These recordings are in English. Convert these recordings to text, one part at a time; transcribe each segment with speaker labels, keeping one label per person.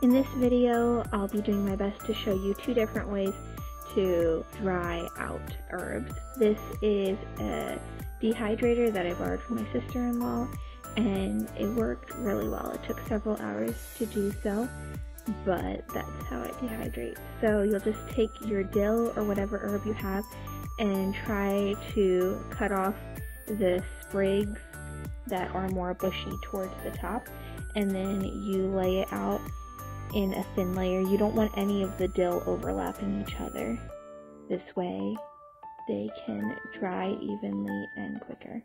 Speaker 1: In this video, I'll be doing my best to show you two different ways to dry out herbs. This is a dehydrator that I borrowed from my sister-in-law, and it worked really well. It took several hours to do so, but that's how it dehydrates. So you'll just take your dill or whatever herb you have and try to cut off the sprigs that are more bushy towards the top, and then you lay it out in a thin layer. You don't want any of the dill overlapping each other. This way they can dry evenly and quicker.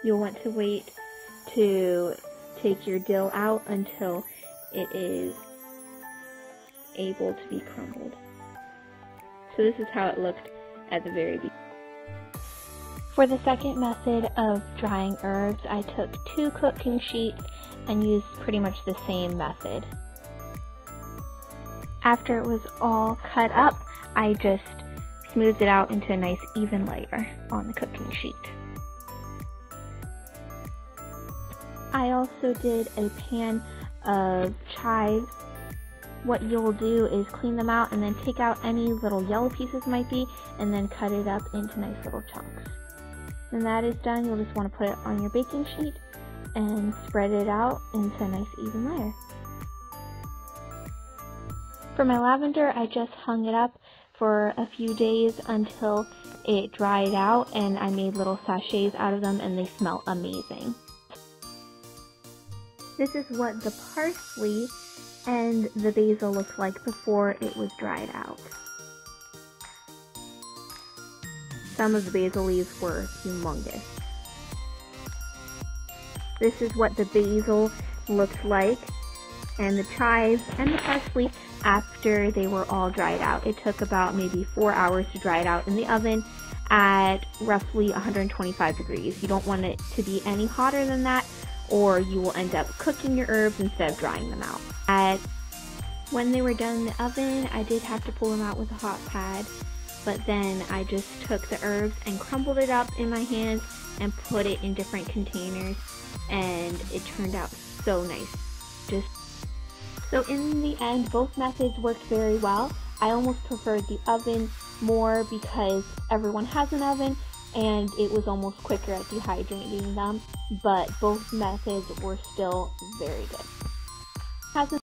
Speaker 1: You'll want to wait to take your dill out until it is able to be crumbled. So this is how it looked at the very beginning. For the second method of drying herbs, I took 2 cooking sheets and used pretty much the same method. After it was all cut up, I just smoothed it out into a nice even layer on the cooking sheet. I also did a pan of chives. What you'll do is clean them out and then take out any little yellow pieces might be, and then cut it up into nice little chunks. When that is done, you'll just want to put it on your baking sheet and spread it out into a nice even layer. For my lavender, I just hung it up for a few days until it dried out, and I made little sachets out of them, and they smell amazing. This is what the parsley and the basil looked like before it was dried out. Some of the basil leaves were humongous. This is what the basil looked like, and the chives and the parsley after they were all dried out. It took about maybe 4 hours to dry it out in the oven at roughly 125 degrees. You don't want it to be any hotter than that, or you will end up cooking your herbs instead of drying them out. When they were done in the oven, I did have to pull them out with a hot pad, but then I just took the herbs and crumbled it up in my hands and put it in different containers, and it turned out so nice. So in the end, both methods worked very well. I almost preferred the oven more because everyone has an oven, and it was almost quicker at dehydrating them, but both methods were still very good.